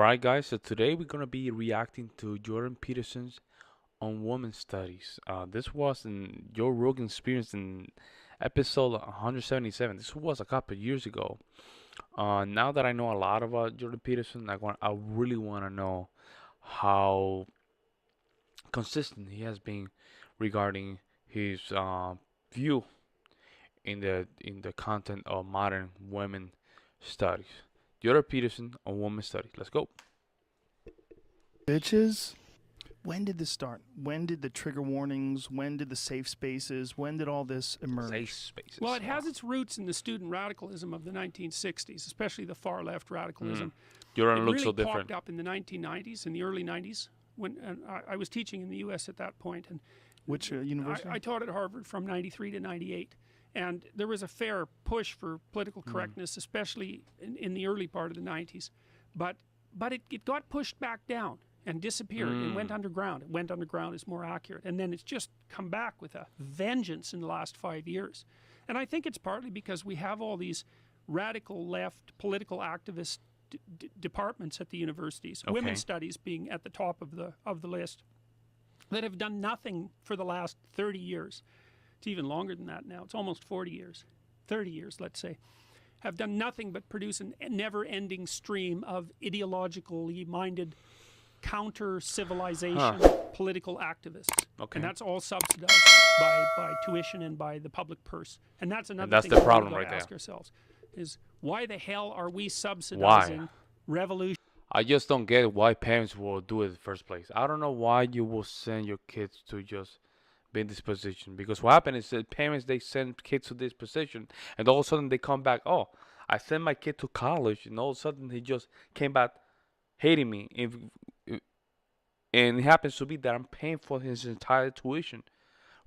Alright, guys, so today we're going to be reacting to Jordan Peterson's on women studies. This was in Joe Rogan experience in episode 177. This was a couple of years ago. Now that I know a lot about Jordan Peterson, I really want to know how consistent he has been regarding his view in the content of modern women studies. Jordan Peterson on women studies. Let's go. Bitches, when did this start? When did the trigger warnings? When did the safe spaces? When did all this emerge? Safe spaces. Well, it has its roots in the student radicalism of the 1960s, especially the far left radicalism. Jordan It looks really so different. popped up in the 1990s, in the early 90s, when I was teaching in the U.S. at that point. And Which university? I taught at Harvard from 93 to 98. And there was a fair push for political correctness, especially in the early part of the 90s. But it got pushed back down and disappeared and went underground. It went underground is more accurate. And then it's just come back with a vengeance in the last 5 years. And I think it's partly because we have all these radical left political activist departments at the universities, Okay. women's studies being at the top of the list, that have done nothing for the last 30 years. It's even longer than that now. It's almost 40 years, 30 years, let's say, have done nothing but produce a never-ending stream of ideologically minded counter-civilization political activists. Okay. And that's all subsidized by tuition and by the public purse. And that's another that's thing the that problem we've got right to there. ask ourselves is, why the hell are we subsidizing revolution? I just don't get why parents will do it in the first place. I don't know why you will send your kids to just be in this position. Because what happens is that parents, they send kids to this position, and all of a sudden they come back, oh, I sent my kid to college, and all of a sudden he just came back hating me. And it happens to be that I'm paying for his entire tuition.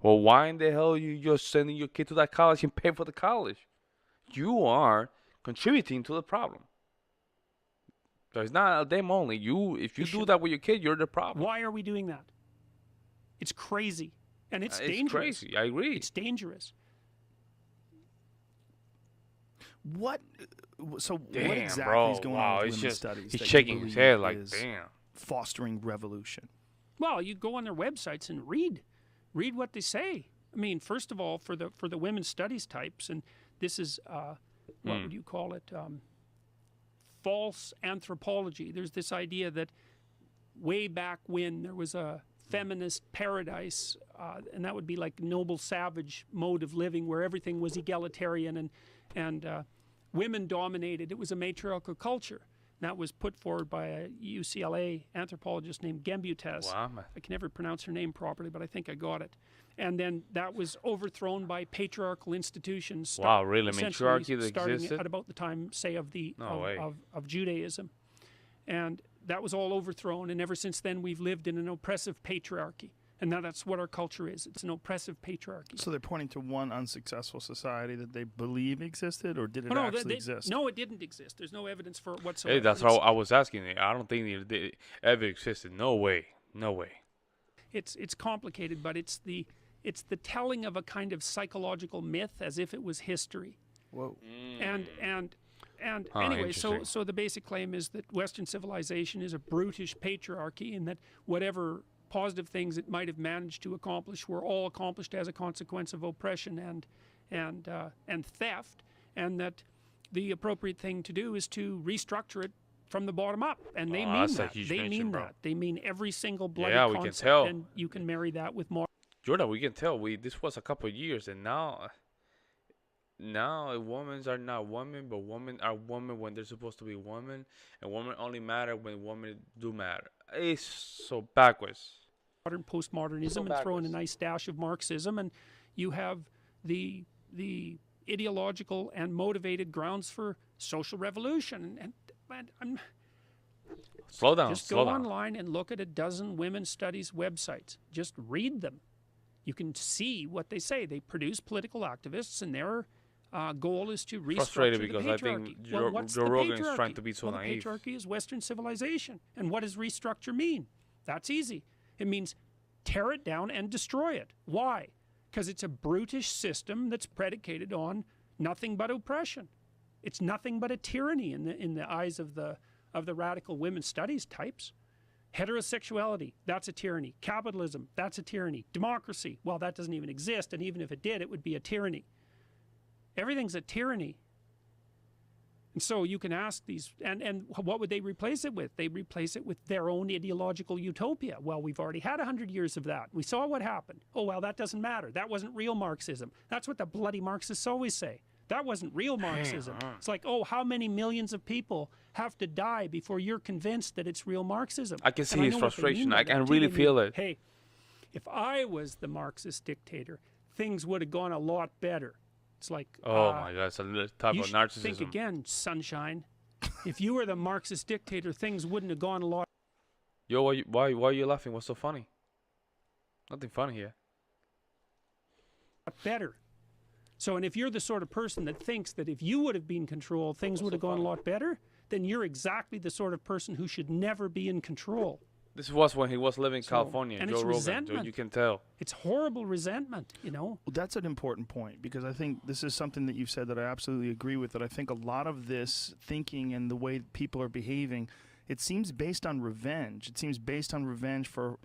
Well, why in the hell are you just sending your kid to that college and paying for the college? You are contributing to the problem. So it's not them only. If you do that with your kid, you're the problem. Why are we doing that? It's crazy. And it's It's dangerous. crazy. I agree. It's dangerous. What? So what Damn, exactly bro. is going Wow, on with it's women's just studies? he's that you shaking his believe head like, is damn. fostering revolution. Well, you go on their websites and read what they say. I mean, first of all, for the women's studies types, and this is what would you call it? False anthropology. There's this idea that way back when there was a feminist paradise, and that would be like noble savage mode of living where everything was egalitarian and women dominated. It was a matriarchal culture. And that was put forward by a UCLA anthropologist named Gembutez. Wow. I can never pronounce her name properly, but I think I got it. And then that was overthrown by patriarchal institutions. Wow, really? Essentially Matriarchy that starting existed? at about the time, say, of No way. of Judaism. And that was all overthrown, and ever since then we've lived in an oppressive patriarchy. And now that's what our culture is. It's an oppressive patriarchy. So they're pointing to one unsuccessful society that they believe existed, or did it Oh, no, actually exist? No, it didn't exist. There's no evidence for it whatsoever. Hey, that's how I was asking. I don't think it ever existed. No way. No way. It's complicated, but it's the telling of a kind of psychological myth as if it was history. Whoa. And anyway, interesting. so the basic claim is that Western civilization is a brutish patriarchy, and that whatever positive things it might have managed to accomplish were all accomplished as a consequence of oppression and theft, and that the appropriate thing to do is to restructure it from the bottom up. And they mean that's a that. huge They mention, mean bro. that. They mean every single bloody Yeah, we can concept, tell. and you can marry that with more. Jordan, we can tell. This was a couple of years, and now women are not women, but women are women when they're supposed to be women, and women only matter when women do matter. It's so backwards. Modern postmodernism and throw in a nice dash of Marxism, and you have the ideological and motivated grounds for social revolution. And I'm Slow down. just slow go down. online and look at a dozen women's studies websites. Just read them. You can see what they say. They produce political activists, and their goal is to restructure Frustrated the because patriarchy. I think what's Joe the Rogan is patriarchy? trying to be so well, naive. The patriarchy is Western civilization. And what does restructure mean? That's easy. It means tear it down and destroy it. Why? Because it's a brutish system that's predicated on nothing but oppression. It's nothing but a tyranny in the eyes of the of the radical women's studies types. Heterosexuality, that's a tyranny. Capitalism, that's a tyranny. Democracy, well, that doesn't even exist, and even if it did, it would be a tyranny. Everything's a tyranny. And so you can ask these, and what would they replace it with? They replace it with their own ideological utopia. Well, we've already had 100 years of that. We saw what happened. Oh, well, that doesn't matter. That wasn't real Marxism. That's what the bloody Marxists always say. That wasn't real Marxism. It's like, oh, how many millions of people have to die before you're convinced that it's real Marxism? I can see his frustration. I can really feel it. Hey, if I was the Marxist dictator, things would have gone a lot better. It's like, oh my God, it's a type of narcissism. Think again, sunshine. If you were the Marxist dictator, things wouldn't have gone a lot. Yo, why are you laughing? What's so funny? Nothing funny here. Better. So, and if you're the sort of person that thinks that if you would have been in control, things would have gone a lot better, then you're exactly the sort of person who should never be in control. This was when he was living in California, and Joe it's Rogan. resentment. You can tell. It's horrible resentment, you know. Well, that's an important point, because I think this is something that you've said that I absolutely agree with, that I think a lot of this thinking and the way people are behaving, it seems based on revenge. It seems based on revenge for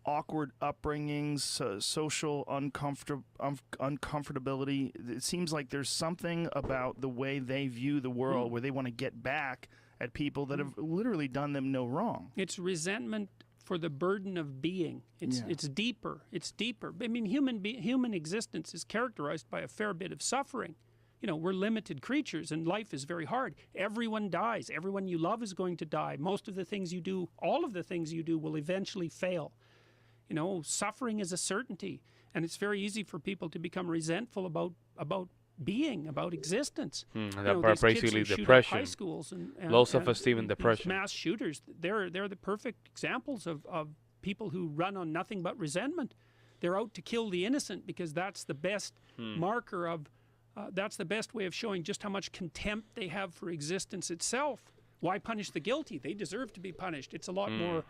awkward upbringings, social uncomfortability. It seems like there's something about the way they view the world where they want to get back at people that have literally done them no wrong. It's resentment for the burden of being. It's deeper. It's deeper. I mean, human existence is characterized by a fair bit of suffering. You know, we're limited creatures, and life is very hard. Everyone dies. Everyone you love is going to die. Most of the things you do, all of the things you do, will eventually fail. You know, suffering is a certainty, and it's very easy for people to become resentful about being, about existence. That basically depression, high schools and low self-esteem and depression. Mass shooters, they're the perfect examples of people who run on nothing but resentment. They're out to kill the innocent because that's the best marker of, that's the best way of showing just how much contempt they have for existence itself. Why punish the guilty? They deserve to be punished. It's a lot more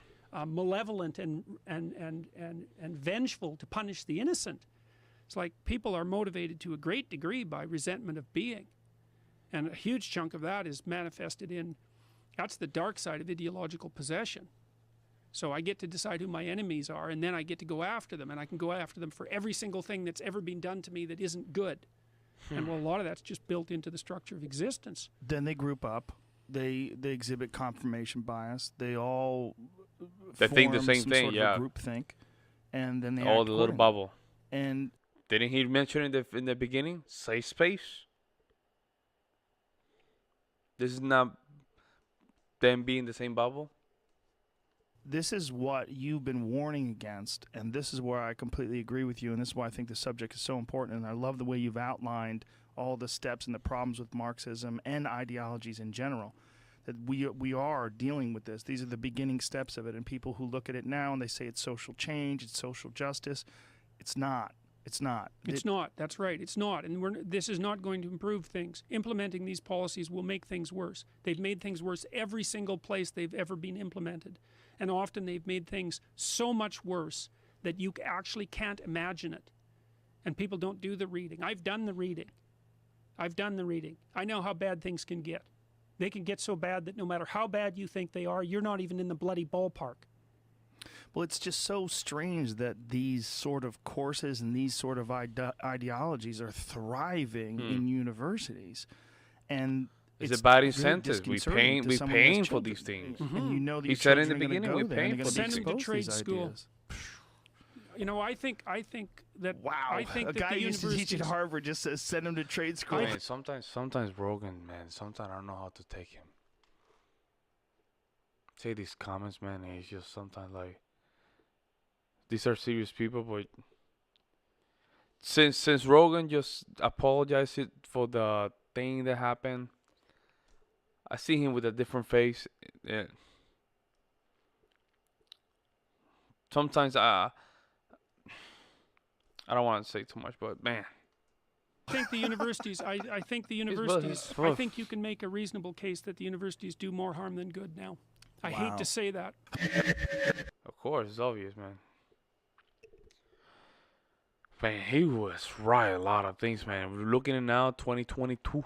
malevolent and vengeful to punish the innocent. It's like people are motivated to a great degree by resentment of being. And a huge chunk of that is manifested in, that's the dark side of ideological possession. So I get to decide who my enemies are, and then I get to go after them, and I can go after them for every single thing that's ever been done to me that isn't good. And well, a lot of that's just built into the structure of existence. Then they group up. They exhibit confirmation bias. They all think the same some thing, sort yeah. Of a group think, and then they all act the little accordingly. bubble. And Didn't he mention in the beginning? Safe space. This is not them being the same bubble. this is what you've been warning against, and this is where I completely agree with you, and this is why I think the subject is so important, and I love the way you've outlined all the steps and the problems with Marxism and ideologies in general, that we are dealing with this. These are the beginning steps of it, and people who look at it now and they say it's social change, it's social justice. It's not. It's not. It's not. That's right. It's not. And this is not going to improve things. Implementing these policies will make things worse. They've made things worse every single place they've ever been implemented. And often they've made things so much worse that you actually can't imagine it. And people don't do the reading. I've done the reading. I know how bad things can get. They can get so bad that no matter how bad you think they are, you're not even in the bloody ballpark. Well, it's just so strange that these sort of courses and these sort of ideologies are thriving in universities, and it's a bad really incentive. We disconcerting to someone who has paying for children. these things. And you know He these said in children the are gonna beginning, go we're there, paying and they're for gonna these be things. exposed to Trade these school. ideas. You know, I think that Wow, I think a that guy the used to teach at universities- Harvard just says send him to trade school. Man, sometimes Rogan, man, sometimes I don't know how to take him. Say these comments, man, and it's just sometimes like, these are serious people, but since Rogan just apologized for the thing that happened, I see him with a different face. Sometimes I don't want to say too much, but man, I think the universities. I think the It's universities. rough. I think you can make a reasonable case that the universities do more harm than good now. I hate Wow. to say that. of course, it's obvious, man. Man, he was right a lot of things, man. We're looking at now 2022.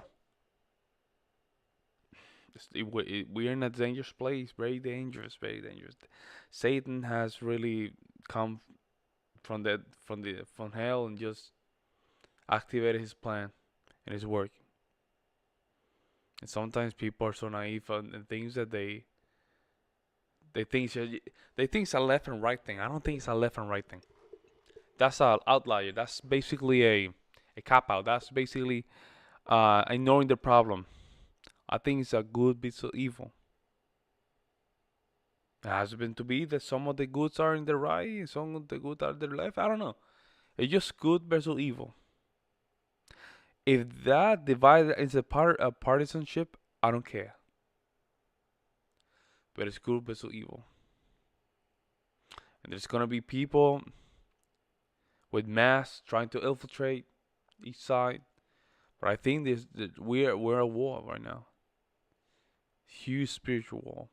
We're in a dangerous place, very dangerous, very dangerous. Satan has really come from hell and just activated his plan and it's working. And sometimes people are so naive and things that they think they think it's a left and right thing. I don't think it's a left and right thing. That's an outlier. That's basically a cop out. That's basically ignoring the problem. I think it's a good bit of evil. It has been to be that some of the goods are in the right and some of the goods are in the left. I don't know. It's just good versus evil. If that divide is a part of partisanship, I don't care. But it's good versus evil. And there's gonna be people with masks trying to infiltrate each side. But I think we're at war right now. Huge spiritual war.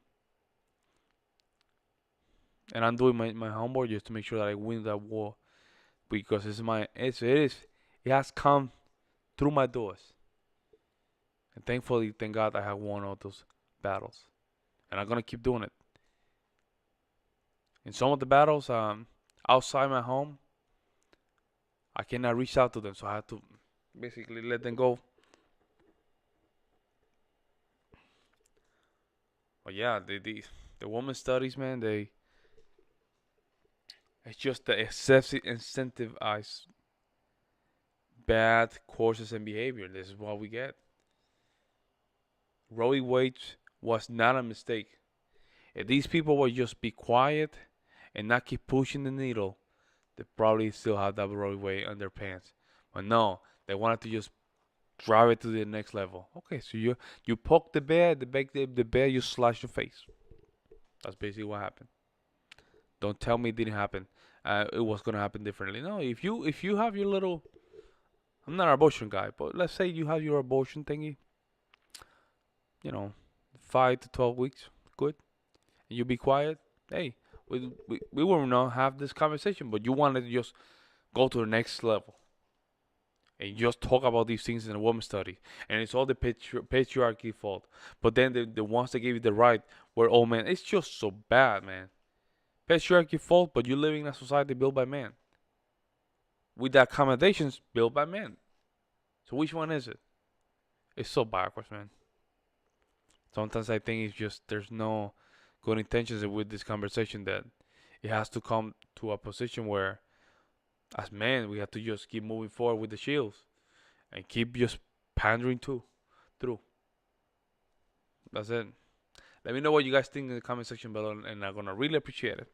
And I'm doing my homework just to make sure that I win that war because it has come through my doors. And thankfully, thank God I have won all those battles. And I'm gonna keep doing it. In some of the battles, outside my home, I cannot reach out to them, so I have to basically let them go. But yeah, the woman studies, man, it's just the excessive incentivize bad courses and behavior. This is what we get. Roe v. Wade was not a mistake. If these people would just be quiet and not keep pushing the needle, they probably still have that Roe v. Wade on their pants. But no, they wanted to just drive it to the next level. Okay, so you poke the bear, the bear you slash your face. That's basically what happened. Don't tell me it didn't happen. It was gonna happen differently. No, if you have your little, I'm not an abortion guy, but let's say you have your abortion thingy. 5 to 12 weeks, good, and you be quiet. Hey, we will not have this conversation, but you wanted to just go to the next level and just talk about these things in a woman study, and it's all the patriarchy fault. But then the ones that gave you the right were all men. It's just so bad, man. Patriarchy fault, but you living in a society built by men with the accommodations built by men. So which one is it? It's so backwards, man. Sometimes I think it's just there's no good intentions with this conversation that it has to come to a position where, as men, we have to just keep moving forward with the shields and keep just pandering through. That's it. Let me know what you guys think in the comment section below, and I'm gonna really appreciate it.